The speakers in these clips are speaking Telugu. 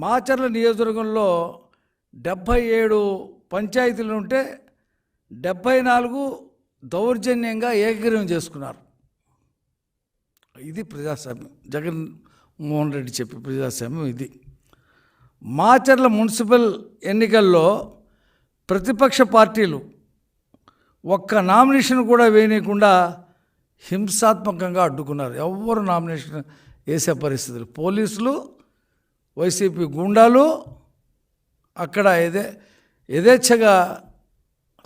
మాచర్ల నియోజకవర్గంలో 77 పంచాయతీలు ఉంటే 74 దౌర్జన్యంగా ఏకగ్రీవం చేసుకున్నారు. ఇది ప్రజాస్వామ్యం. జగన్మోహన్ రెడ్డి చెప్పే ప్రజాస్వామ్యం ఇది. మాచర్ల మున్సిపల్ ఎన్నికల్లో ప్రతిపక్ష పార్టీలు ఒక్క నామినేషన్ కూడా వేయనీయకుండా హింసాత్మకంగా అడ్డుకున్నారు. ఎవరు నామినేషన్ వేసే పరిస్థితులు. పోలీసులు, వైసీపీ గూండాలు అక్కడ యథేచ్ఛగా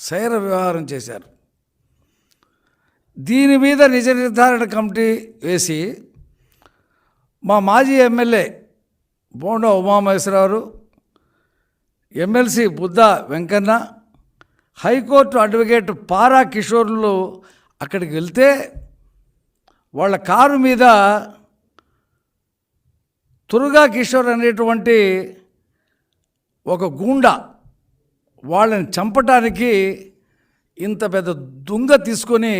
సైర వ్యవహారం చేశారు. దీని మీద నిజ నిర్ధారణ కమిటీ వేసి మా మాజీ MLA Bonda Umamaheswara Rao, MLC Buddha Venkanna, high court advocate Para కిషోర్లు అక్కడికి వెళ్తే వాళ్ళ కారు మీద తురుగా కిషోర్ అనేటువంటి ఒక గూండా వాళ్ళని చంపటానికి ఇంత పెద్ద దుంగ తీసుకొని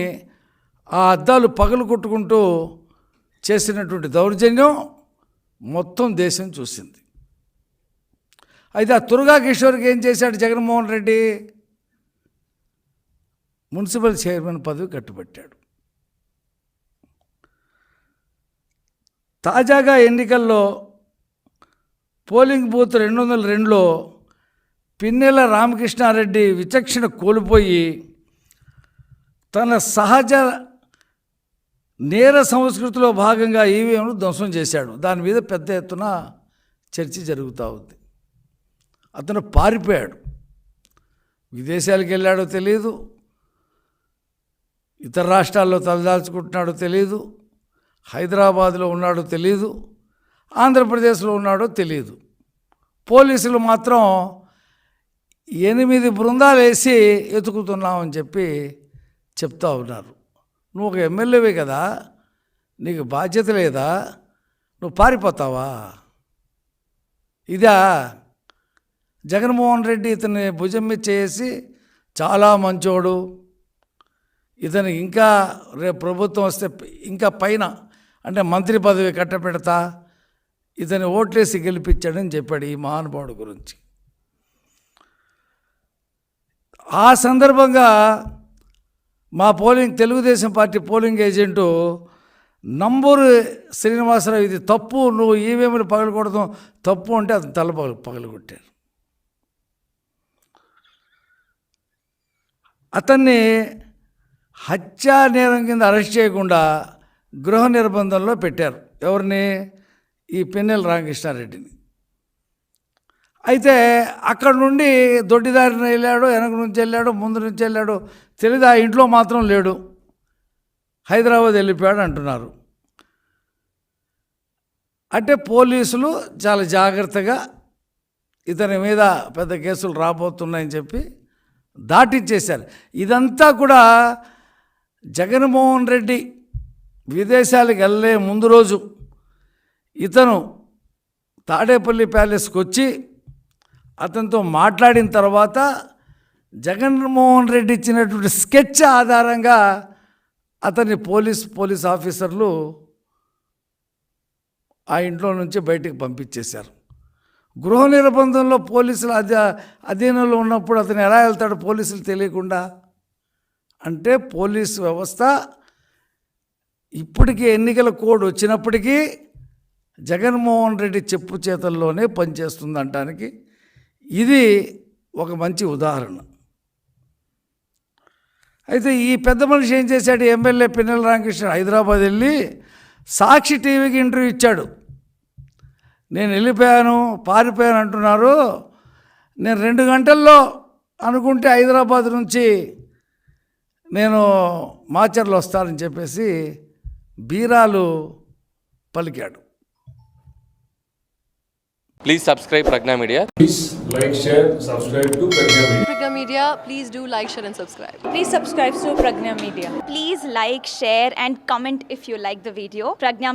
ఆ అద్దాలు పగలు కొట్టుకుంటూ చేసినటువంటి దౌర్జన్యం మొత్తం దేశం చూసింది. అయితే ఆ తురుగా కిషోర్కి ఏం చేశాడు జగన్మోహన్ రెడ్డి? మున్సిపల్ చైర్మన్ పదవి కట్టుబెట్టాడు. తాజాగా ఎన్నికల్లో పోలింగ్ బూత్ 202లో పిన్నెల రామకృష్ణారెడ్డి విచక్షణ కోల్పోయి తన సహజ నేర సంస్కృతిలో భాగంగా ఈవీఎంను ధ్వంసం చేశాడు. దాని మీద పెద్ద ఎత్తున చర్చ జరుగుతూ ఉంది. అతను పారిపోయాడు. విదేశాలకు వెళ్ళాడో తెలియదు, ఇతర రాష్ట్రాల్లో తలదాల్చుకుంటున్నాడో తెలియదు, హైదరాబాద్లో ఉన్నాడో తెలియదు, ఆంధ్రప్రదేశ్లో ఉన్నాడో తెలియదు. పోలీసులు మాత్రం 8 బృందాలు వేసి ఎతుకుతున్నామని చెప్పి చెప్తా ఉన్నారు. నువ్వు ఒక ఎమ్మెల్యేవే కదా, నీకు బాధ్యత లేదా? నువ్వు పారిపోతావా? ఇదా జగన్మోహన్ రెడ్డి ఇతన్ని భుజం మీద చేసి చాలా మంచోడు, ఇతనికి ఇంకా రేపు ప్రభుత్వం వస్తే ఇంకా పైన అంటే మంత్రి పదవి కట్టపెడతా, ఇతని ఓట్లేసి గెలిపించాడని చెప్పాడు ఈ మహానుభావుడు గురించి. ఆ సందర్భంగా మా Telugu Desam party polling agent Namburu Srinivasa Rao, ఇది తప్పు, నువ్వు ఈవీఎంలు పగలకూడదు తప్పు అంటే అతను తల పగలగొట్టారు. అతన్ని హత్యా నేరం కింద అరెస్ట్ చేయకుండా గృహ నిర్బంధంలో పెట్టారు. ఎవరిని? ఈ పిన్నెల రామకృష్ణారెడ్డిని. అయితే అక్కడ నుండి దొడ్డిదారిన వెళ్ళాడు, వెనక నుంచి వెళ్ళాడు, ముందు నుంచి వెళ్ళాడు తెలియదు. ఆ ఇంట్లో మాత్రం లేడు, హైదరాబాద్ వెళ్ళిపోయాడు అంటున్నారు. అంటే పోలీసులు చాలా జాగ్రత్తగా ఇతని మీద పెద్ద కేసులు రాబోతున్నాయని చెప్పి దాటించేశారు. ఇదంతా కూడా జగన్మోహన్ రెడ్డి విదేశాలకు వెళ్ళే ముందు రోజు ఇతను తాడేపల్లి ప్యాలెస్కి వచ్చి అతనితో మాట్లాడిన తర్వాత జగన్మోహన్ రెడ్డి ఇచ్చినటువంటి స్కెచ్ ఆధారంగా అతన్ని పోలీస్ ఆఫీసర్లు ఆ ఇంట్లో నుంచి బయటికి పంపించేశారు. గృహ నిర్బంధంలో పోలీసులు అధీనంలో ఉన్నప్పుడు అతను ఎలా వెళ్తాడు పోలీసులు తెలియకుండా? అంటే పోలీసు వ్యవస్థ ఇప్పటికీ ఎన్నికల కోడ్ వచ్చినప్పటికీ జగన్మోహన్ రెడ్డి చెప్పు చేతల్లోనే పనిచేస్తుందనటానికి ఇది ఒక మంచి ఉదాహరణ. అయితే ఈ పెద్ద మనిషి ఏం చేశాడు? ఎమ్మెల్యే పిన్నెల రామకృష్ణ హైదరాబాద్ వెళ్ళి సాక్షి టీవీకి ఇంటర్వ్యూ ఇచ్చాడు. నేను వెళ్ళిపోయాను, పారిపోయాను అంటున్నారు, నేను 2 గంటల్లో అనుకుంటే హైదరాబాద్ నుంచి నేను మాచర్లు వస్తానని చెప్పేసి బీరాలు పలికాడు. Please subscribe Pragna Media. Please like, share, subscribe to Pragna Media. Pragna Media, please do like, share and subscribe. Please subscribe to Pragna Media. Please like, share and comment if you like the video. Pragna